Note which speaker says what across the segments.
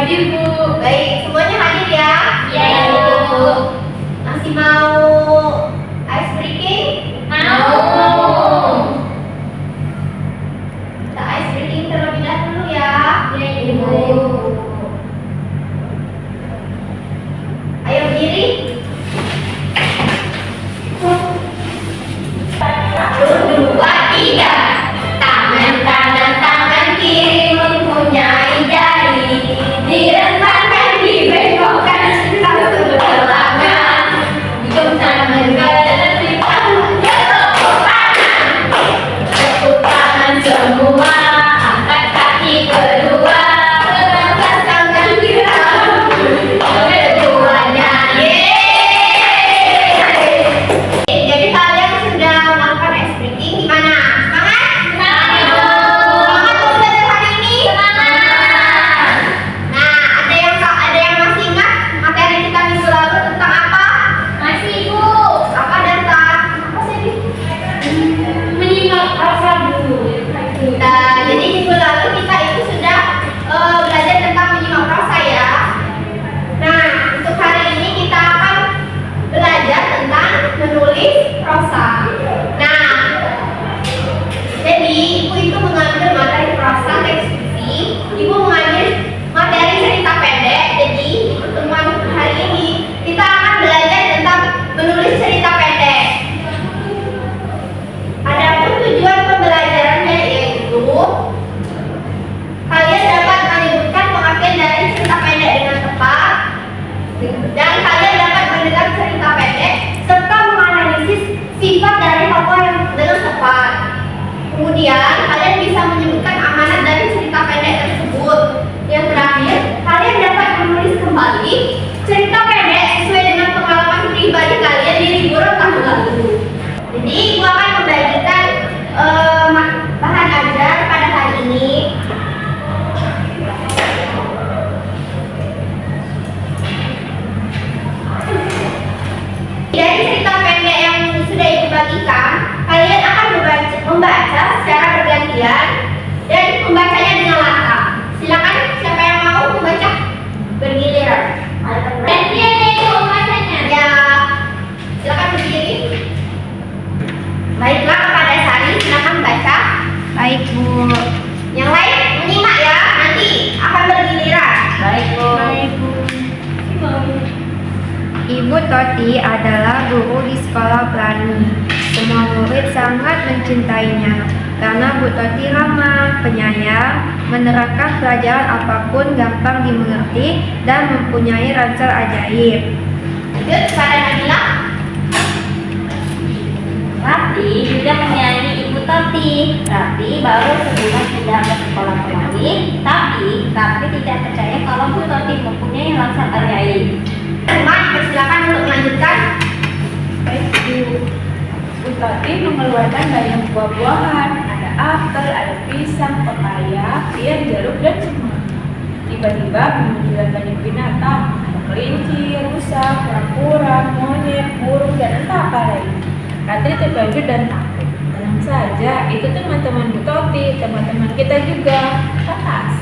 Speaker 1: Hadir, Bu.
Speaker 2: Baik, semuanya hadir ya?
Speaker 1: Iya, Ibu.
Speaker 2: Masih mau ice breaking?
Speaker 1: Mau.
Speaker 2: Kita ice breaking terlebih dahulu ya.
Speaker 1: Iya, Ibu.
Speaker 2: Ayo berdiri. 1, 2, 3. Tangan kanan, tangan kiri mempunyai jari. Direntangkan, dibengkokkan, langsung berseberangan. Jom tangan kanan di tangan, tepuk tangan semua. Angkat kaki kedua, lepas tangan kiri. Keduanya, yeay. Jadi kalian sudah melakukan ice breaking gimana? Semangat? Semangat untuk belajar hari ini?
Speaker 1: Semangat.
Speaker 2: Nah, ada yang masih ingat materi kita minggu lalu tentang apa?
Speaker 1: Masih, Ibu.
Speaker 2: Apa tentang apa sih?
Speaker 1: Menyimak rasa dulu.
Speaker 2: Nah, jadi minggu lalu kita itu sudah belajar tentang menyimak rasa ya. Nah, untuk hari ini kita akan belajar tentang menulis prosa. Nah, jadi ibu itu mengambil materi prosa teks fiksi, ibu mengambil materi cerita pendek. Jadi di pertemuan hari ini kita akan belajar tentang menulis cerita pendek. Adapun tujuan pembelajarannya yaitu kalian dapat menyebutkan pengertian dari cerita pendek dengan tepat, dan kalian dapat mendengar cerita pendek serta menganalisis sifat dari tokoh yang dengan tepat. Kemudian kalian bisa menyebutkan amanat dari cerita pendek tersebut. Yang terakhir, kalian dapat menulis kembali cerita pendek sesuai dengan pengalaman pribadi kalian di liburan tahun lalu. Jadi ibu akan membagikan bahan ajar pada hari ini. Dari cerita pendek yang sudah ibu bagikan, kalian akan membaca secara bergantian dan membacanya dengan lantang. Silakan siapa yang mau membaca bergiliran.
Speaker 1: Gantian ya, Ibu, membacanya.
Speaker 2: Ya, silakan berdiri. Baiklah, kepada Sari, silakan baca.
Speaker 3: Baik, Bu.
Speaker 2: Yang lain menyimak ya, nanti akan bergiliran.
Speaker 3: Baik, Bu. Ibu Toti adalah guru di sekolah Pelani. Semua murid sangat mencintainya karena Bu Toti ramah, penyayang, menerangkan pelajaran apapun gampang dimengerti dan mempunyai ransel ajaib.
Speaker 2: Lanjut kepada Nabila.
Speaker 1: Rati juga menyayangi Ibu Toti. Rati baru sebulan pindah ke sekolah Pelani, tapi Rati tidak percaya kalau Bu Toti mempunyai ransel ajaib.
Speaker 2: Teman, persilakan untuk melanjutkan.
Speaker 4: Baik, Bu. Bu Toti mengeluarkan banyak buah-buahan. Ada apel, ada pisang, pepaya, pir, jeruk, dan semua. Tiba-tiba bermunculan banyak binatang. Ada kelinci, rusa, kura-kura, monyet, burung, dan entah apa lagi. Ratri terkejut dan takut. Tenang saja, itu teman-teman Bu Toti, teman-teman kita juga. Kelas.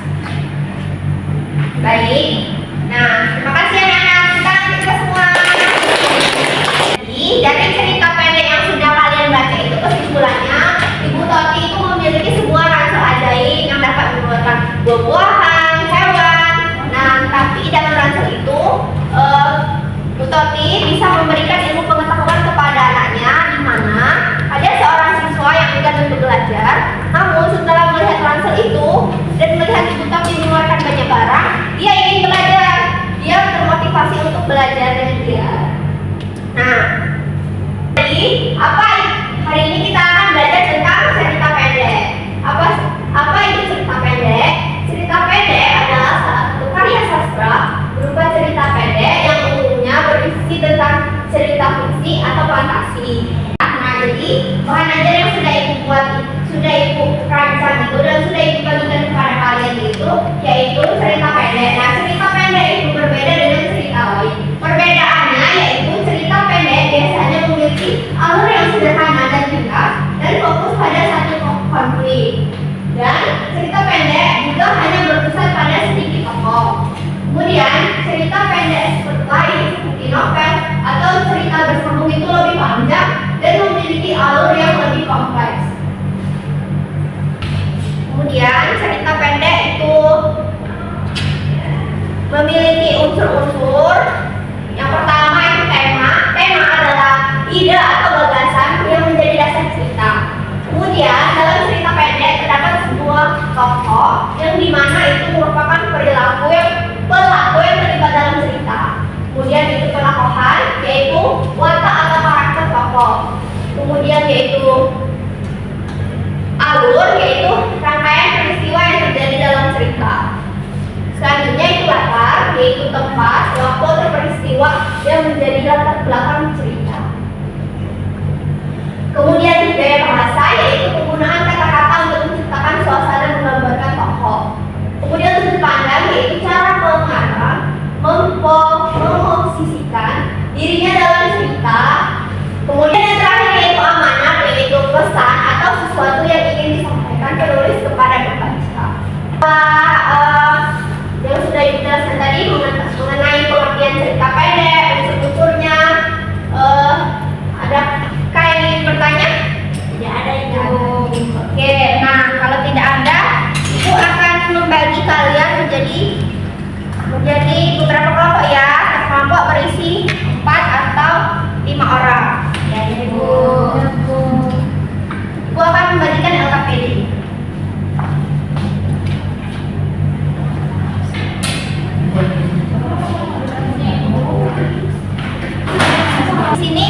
Speaker 2: Baik. Nah, terima kasih anak-anak. Sekarang kita semua. Jadi, dari cerita pendek yang sudah kalian baca itu kesimpulannya, Ibu Toti itu memiliki sebuah ransel ajaib yang dapat mengeluarkan buah-buahan, hewan. Nah, tapi dalam ransel itu, Bu Toti bisa memberikan ilmu pengetahuan kepada anaknya, di mana ada seorang siswa yang enggan untuk belajar. Namun setelah melihat ransel itu dan melihat Ibu Toti mengeluarkan banyak barang, dia ingin belajar. Dia termotivasi untuk belajar dengan giat. Nah, jadi hari ini kita akan belajar tentang cerita pendek. Apa itu cerita pendek? Cerita pendek adalah salah satu karya sastra berupa cerita pendek yang umumnya berisi tentang cerita fiksi atau fantasi. Nah, jadi bahan ajar yang sudah ibu buat, sudah ibu rancang itu dan sudah ibu bagikan kepada kalian itu, yaitu cerita pendek. Nah, cerita pendek itu berbeda dengan cerita lain. Perbedaannya yaitu cerita pendek biasanya memiliki alur yang sederhana dan ringkas dan fokus pada satu konflik. Dan cerita pendek juga hanya berpusat pada sedikit tokoh. memiliki unsur-unsur. Yang pertama itu tema. Tema adalah ide atau gagasan yang menjadi dasar cerita. Kemudian dalam cerita pendek terdapat sebuah tokoh yang dimana itu merupakan pelaku yang terlibat dalam cerita. Kemudian itu pelakohan, yaitu watak atau karakter tokoh. Kemudian yaitu alur, yaitu rangkaian peristiwa yang terjadi dalam cerita. Selanjutnya itu latar, yaitu tempat, waktu atau peristiwa yang menjadi latar belakang cerita. Kemudian gaya bahasa, yaitu penggunaan kata-kata untuk menciptakan suasana dan menggambarkan tokoh. Kemudian sudut pandang, yaitu cara pengarang memposisikan dirinya dalam cerita. Kemudian yang terakhir yaitu amanat, yaitu pesan atau sesuatu yang ingin disampaikan penulis kepada pembaca. Yang sudah dijelaskan tadi mengenai pengertian cerita pendek, unsur-unsurnya, adakah yang ingin bertanya?
Speaker 1: Tidak ada itu.
Speaker 2: Oke, nah kalau tidak ada, Ibu akan membagi kalian menjadi beberapa kelompok ya. Kelompok berisi 4 atau 5 orang.
Speaker 1: Ya, Ibu.
Speaker 2: Ibu akan membagikan LKPD. Di sini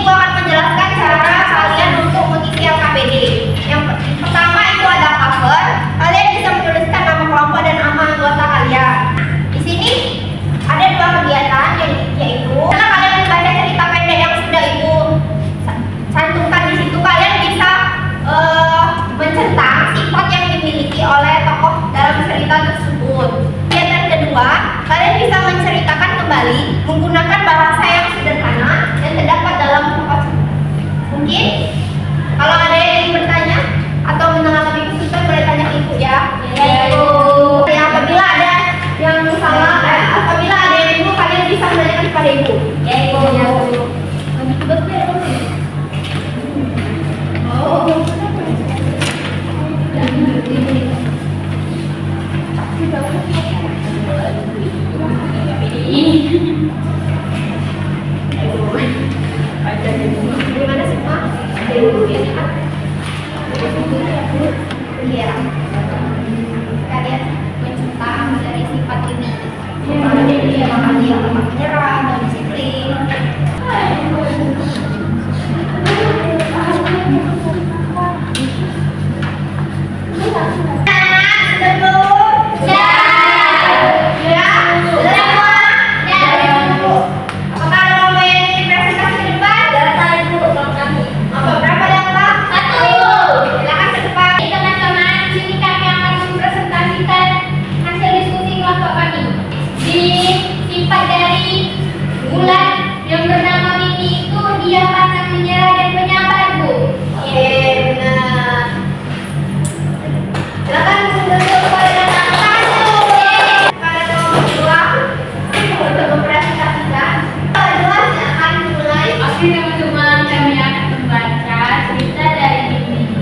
Speaker 2: gua akan menjelaskan cara kalian untuk mengisi LKPD. Yang pertama itu ada cover. Kalian bisa menuliskan nama kelompok dan nama anggota kalian. Di sini ada 2 kegiatan, yaitu karena kalian membaca cerita pendek yang sudah Ibu cantumkan di situ, kalian bisa mencentang sifat yang dimiliki oleh tokoh dalam cerita tersebut. Kegiatan kedua, kalian bisa menceritakan kembali menggunakan bahasa yang sederhana yang terdapat dalam tokoh cerita. Mungkin kalau ada yang ingin bertanya atau mendengar lebih kesulitan boleh tanya ke Ibu ya.
Speaker 1: Ya, Ibu.
Speaker 2: Ya, apabila ada yang salah, apabila ada yang Ibu, kalian bisa menanyakan kepada Ibu.
Speaker 1: Ya, Ibu.
Speaker 2: Ya, Ibu. Oh. Gimana sih Pak? Iya. Kalian menciptakan dari sifat ini. Dia makan dia menyerah dan disiplin.
Speaker 1: Sifat dari bulan yang bernama Mimi itu dia pantang menyerah dan penyabar, Bu.
Speaker 2: Oke, benar. Silakan untuk pada pada nomor 2 untuk mempresentasikan. Nomor 2 silakan mulai.
Speaker 1: Oke, teman-teman, kami akan membaca cerita dari Mimi.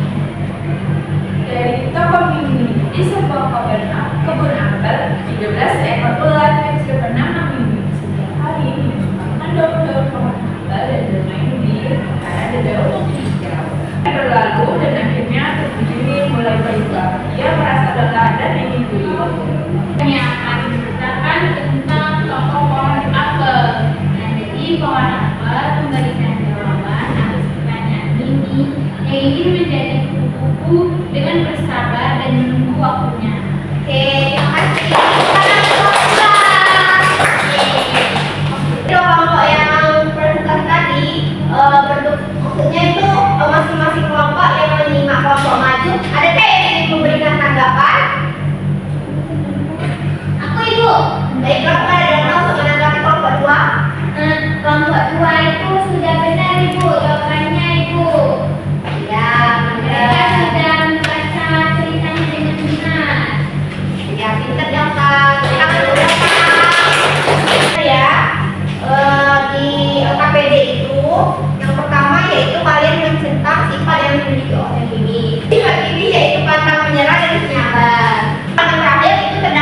Speaker 4: Dari tokoh Mimi. Di sebuah kebun apel, 13 ekor ular kecil bernama Mimi. Setiap hari Mimi makan daun-daun pohon apel dan bermain di karena ada daun yang hijau. Berlalu dan akhirnya terjadi mulai berubah. Ia merasa lelah dan ingin tidur.
Speaker 1: Kami akan menceritakan tentang tokoh pohon apel. Nah, jadi pohon apel memberikan jawaban atas pertanyaan Mimi yang ingin menjadi kupu-kupu dengan bersabar dan menunggu waktunya.
Speaker 2: Oke, terima kasih. Kelompok yang presentasi tadi bentuk maksudnya itu masing-masing kelompok yang menyimak kelompok maju. Adakah yang ingin memberikan tanggapan?
Speaker 1: Aku, Ibu.
Speaker 2: Baik, kelompok ada yang mau untuk menanggapi kelompok 2?
Speaker 1: Kelompok 2 itu sudah benar, Ibu. Jawabannya, Ibu.
Speaker 2: Ya,
Speaker 1: Mereka
Speaker 2: benar.
Speaker 1: sudah membaca ceritanya dengan benar.
Speaker 2: Ya, pinter dong Kak. Ya, di LKPD itu yang pertama yaitu kalian mencentang sifat yang dimiliki oleh Mimi. Sifat Mimi yaitu pantang menyerah dan penyabar. Yang terakhir itu terdapat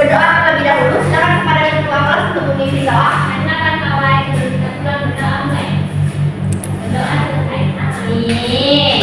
Speaker 2: berdoa terlebih dahulu. Silakan kepada ketua kelas untuk mengisi doa.
Speaker 1: Silakan kawan, kita pulang berdoa mulai. Berdoa selesai. Amin.